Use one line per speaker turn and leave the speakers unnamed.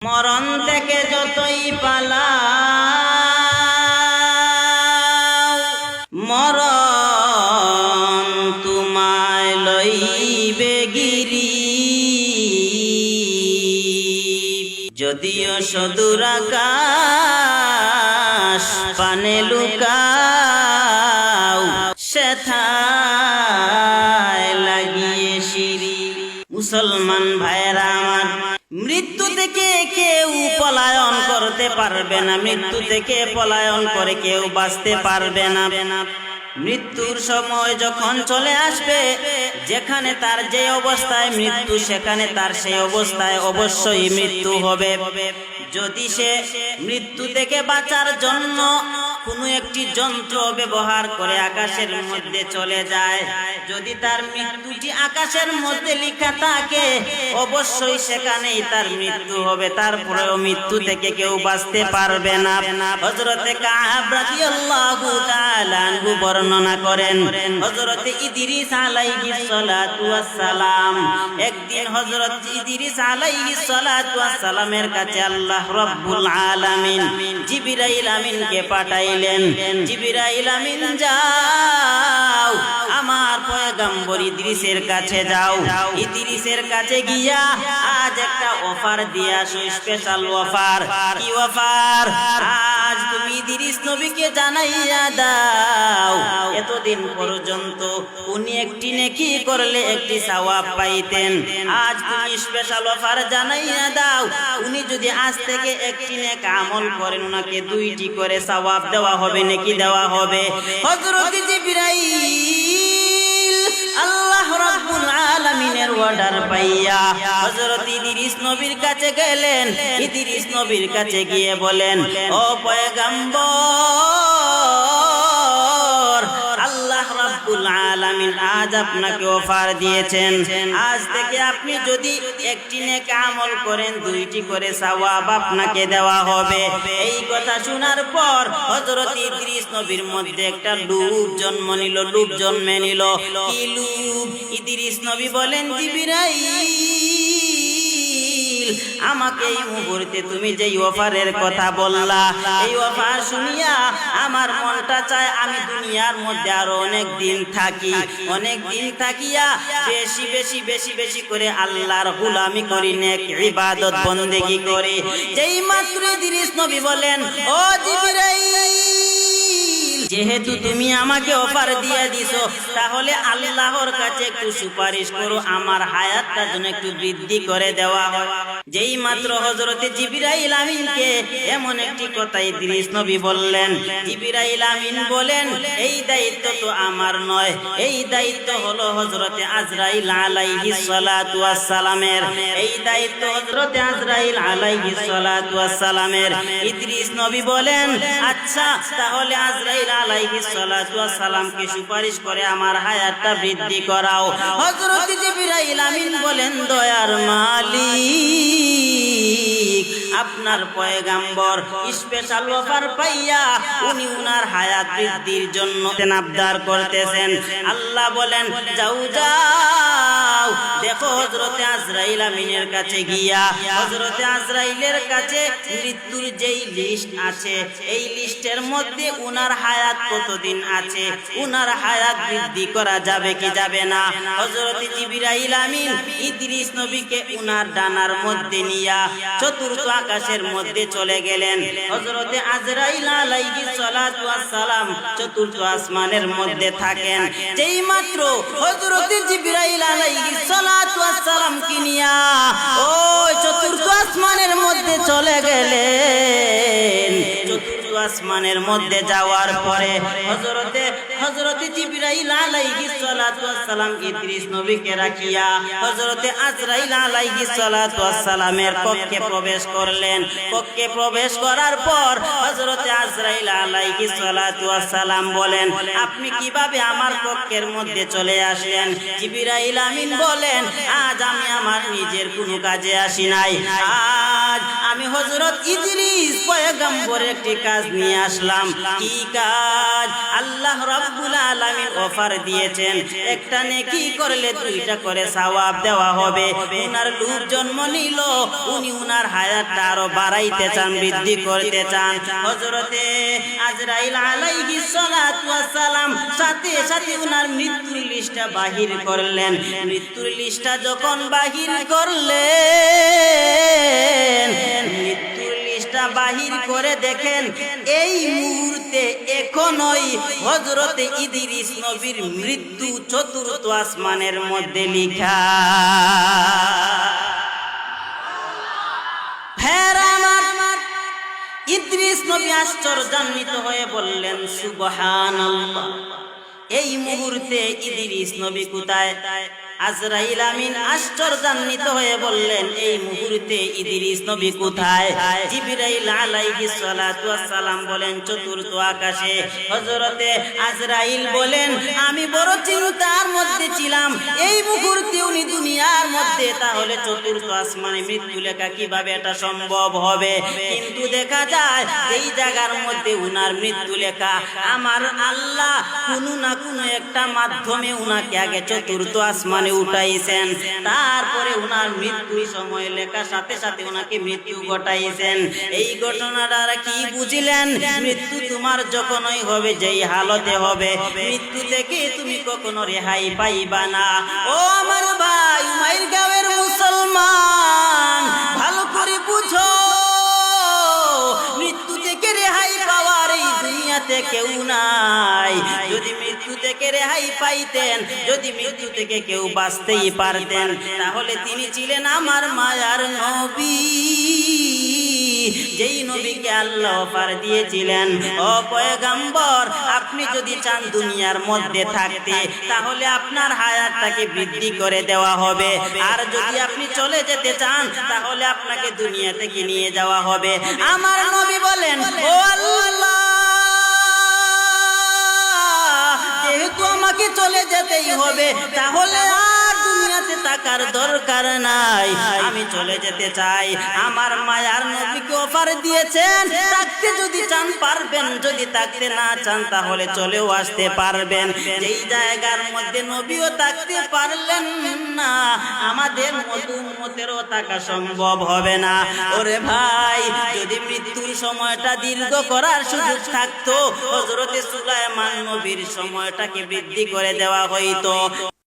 মরণ থেকে যতই পালাও, মরণ তোমায় লইবে গিরি। যদিও সদূর আকাশ পানে লুকাও, সেথায় লাগিয়ে সিঁড়ি। মুসলমান ভাইরা আমার, মৃত্যু থেকে কেউ পলায়ন করতে পারবে না, মৃত্যু থেকে পলায়ন করে কেউ বাঁচতে পারবে না। মৃত্যুর সময় যখন চলে আসবে, যেখানে তার যে অবস্থায় মৃত্যু, সেখানে তার সেই অবস্থায় অবশ্যই মৃত্যু হবে। যদি সে মৃত্যু থেকে বাঁচার জন্য কোনো একটি যন্ত্র ব্যবহার করে আকাশের মধ্যে চলে যায়, যদি তার মৃত্যুটি আকাশের মধ্যে লেখা থাকে, অবশ্যই সেখানেই তার মৃত্যু হবে। তারপরেও মৃত্যু থেকে কেউ বাঁচতে পারবে না। হযরতে কাব রাদিয়াল্লাহু তাআলা আনহু বর্ণনা করেন, হযরতে ইদ্রিস আলাইহিস সালাতু ওয়াস সালাম, একদিন হযরত ইদ্রিস আলাইহিস সালাতু ওয়াস সালামের কাছে আল্লাহ রাব্বুল আলামিন জিবরাইল আমিনকে পাঠাইলেন। জিবরাইল আমিন, যাও আমার পয়গম্বর ইদ্রিসের কাছে যাও, ইদ্রিসের কাছে গিয়া আজ একটা অফার দিয়ে আসো, স্পেশাল অফার। কি অফার? আজ তুমি ইদ্রিস নবীকে জানাইয়া দাও, এতদিন পর্যন্ত উনি একটি নেকি করলে একটি সওয়াব পাইতেন, আজ তুমি স্পেশাল অফার জানাইয়া দাও, উনি যদি আজ থেকে একটি নেক আমল করেন, ওনাকে দুইটি করে সওয়াব দেওয়া হবে, নেকি দেওয়া হবে। হযরত জিবরাইল আল্লাহ রাব্বুল আলামিনের অর্ডার পাইয়া হযরত ইদ্রিস নবীর কাছে গেলেন। ইদ্রিস নবীর কাছে গিয়ে বলেন, ও পয়গম্বর, আল্লাহ রাব্বুল আলামিন আজ আপনাকে অফার দিয়েছেন, আজ থেকে আপনি যদি একটি নেক আমল করেন, দুইটি করে সওয়াব আপনাকে দেওয়া হবে। এই কথা শোনার পর হযরত ইদ্রিস নবীর মধ্যে একটা লোভ জন্ম নিল, লোভ জন্মে নিল। কি লোভ? ইদ্রিস নবী বলেন, জিবরাইল, আমাকে এই মুহূর্তে তুমি যে অফারের কথা বললা, এই অফার শুনিয়া আমার মনটা চায় আমি দুনিয়ার মধ্যে আরো অনেক দিন থাকি, অনেক দিন থাকিয়া বেশি বেশি বেশি বেশি করে আল্লাহর গোলামি করি, নেক ইবাদত বন্দেগী করি। যেই মাত্র ইদ্রিস নবী বলেন, ও জিবরাইল, যেহেতু তুমি আমাকে অফার দিয়ে দিছো, তাহলে আল্লাহর কাছে একটু সুপারিশ করো, আমার হায়াতটা যেন একটু বৃদ্ধি করে দেওয়া হয়। যেই মাত্র হযরতে জিবরাইল আমিনকে এমন একটি কথা ইদ্রিস নবী বললেন, জিবরাইল আমিন বলেন, এই দায়িত্ব তো আমার নয়, এই দায়িত্ব হলো হযরতে আজরাইল আলাইহিস সালাতু ওয়াস সালামের, এই দায়িত্ব হযরতে আজরাইল আলাইহিস সালাতু ওয়াস সালামের। ইদ্রিস নবী বলেন, আচ্ছা তাহলে আজরাইল আলাইহিস সালাতু ওয়াস সালামকে সুপারিশ করে আমার হায়াতটা বৃদ্ধি করাও। হযরত জিবরাইল আমিন বলেন, দয়ার মালিক, আপনার পয়গম্বর স্পেশাল অফার পাইয়া উনি উনার হায়াত বৃদ্ধির জন্য আবদার করতেছেন। আল্লাহ বলেন, যাও যাও, দেখো হযরতে আজরাইল আমিনের কাছে গিয়া হযরতে আজরাইলের কাছে মৃত্যুর যেই লিস্ট আছে, এই লিস্টের মধ্যে উনার হায়াত কতদিন আছে, উনার হায়াত বৃদ্ধি করা যাবে কি যাবে না। হযরতে জিবরাইল আমিন ইদ্রিস নবীকে উনার ডানার মধ্যে নিয়া চতুর্থ আকাশের মধ্যে চলে গেলেন। হযরতে আজরাইল আলাইহিস সালাতু ওয়াস সালাম চতুর্থ আসমানের মধ্যে থাকেন। যেই মাত্র হযরতে জিবরাইল আলাইহিস সালাতু ওয়াস সালাম কি নিয়া ওই চতুর্থ আসমানের মধ্যে চলে গেলেন, আসমানের মধ্যে যাওয়ার পরে হযরতে জিবরাইল আলাইহিস সালাতু ওয়াস সালাম ইদ্রিস নবীকে রাখিয়া হযরতে আজরাইল আলাইহিস সালাতু ওয়াস সালামের কক্ষে প্রবেশ করলেন। কক্ষে প্রবেশ করার পর হযরতে আজরাইল আলাইহিস সালাতু ওয়াস সালাম বলেন, আপনি কিভাবে আমার কক্ষের মধ্যে চলে আসলেন? জিবরাইল আমিন বলেন, আজ আমি আমার নিজের কোনো কাজে আসি নাই, আজ আমি হযরত ইদ্রিস পয়গম্বর একটি কাজ নিয়ে আসলাম। কি কাজ? আল্লাহ রাব্বুল আলামিন অফার দিয়েছেন, একটা নেকি করলে 2টা করে সওয়াব দেওয়া হবে। উনার লোক জন্ম নিল, উনি উনার হায়াতটা আরো বাড়াইতে চান, বৃদ্ধি করতে চান। হযরতে আজরাইল আলাইহিস সালাতু ওয়াস সালাম সাথে সাথে উনার মৃত্যুর লিস্টটা বাহির করলেন। মৃত্যুর লিস্টটা যখন বাহির করলেন, মৃত্যুর লিস্টটা বাহির করে দেখেন এই মুহূর্তে এখনোই হযরতে ইদ্রিস নবীর মৃত্যু 4th আসমানের মধ্যে লেখা। ইদ্রিস নবী আশ্চর্যান্বিত হয়ে বললেন সুবহানাল্লাহ। এই মুহূর্তে ইদ্রিস নবী কোথায়? আজরাইল আমিন আশ্চর্যান্বিত হয়ে বললেন এই মুহূর্তে ইদ্রিস নবী কোথায়? জিবরাইল আলাইহিস সালাতু ওয়াস সালাম বলেন 4th আকাশে। হযরতে আজরাইল বলেন আমি বড় চিন্তার মধ্যে ছিলাম, এই মুহূর্তে উনি দুনিয়ার মধ্যে, তাহলে 4th আসমানে মৃত্যু লেখা কিভাবে এটা সম্ভব হবে? কিন্তু দেখা যায় এই জায়গার মধ্যে উনার মৃত্যু লেখা আমার আল্লাহ কোনো না কোনো একটা মাধ্যমে উনাকে আগে 4th আসমানে উঠাইছেন, তারপরে উনার মৃত্যুর সময় লেখা সাথে সাথে উনাকে মৃত্যু ঘটাইছেন। এই ঘটনাটা কি বুঝিলেন? মৃত্যু তোমার যখনই হবে, যেই হালতে হবে, মৃত্যু থেকে তুমি কখনো রেহাই পাইবা না। ও আমার ভাই উমাইর গাঁয়ের মুসলমান, ভালো করে বুঝো, মৃত্যু থেকে রেহাই পাওয়ার এই দুনিয়াতে কেউ নাই। যদি মৃত্যু থেকে রেহাই পাইতেন, যদি মৃত্যু থেকে কেউ বাঁচতেই পারতেন, তাহলে তিনি ছিলেন আমার মায়ার নবী, যেই নবীকে আল্লাহ অফার দিয়েছিলেন ও পয়গম্বর আপনি যদি চান দুনিয়ার মধ্যে থাকতে, তাহলে আপনার হায়াতটাকে বৃদ্ধি করে দেওয়া হবে, আর যদি আপনি চলে যেতে চান তাহলে আপনাকে দুনিয়া থেকে নিয়ে যাওয়া হবে। আমার নবী বলেন ও আল্লাহ, যেহেতু আমাকে চলে যেতেই হবে, তাহলে আর দুনিয়াতে থাকার দরকার নাই, আমি চলে যেতে চাই। আমার মায়ার নবীকে অফার দিয়েছেন, থাকতে যদি চান পারবেন, যদি থাকতে না চান তাহলে চলেও আসতে পারবেন। এই জায়গার মধ্যে নবীও থাকতে পারলেন না, আমাদের মতো উম্মতেরও থাকা সম্ভব হবে না। ওরে ভাই, যদি মৃত্যুর সময়টা দীর্ঘ করার সুযোগ থাকতো, হযরতে সুলাইমান নবীর সময়টাকে বৃদ্ধি করে দেওয়া হইতো,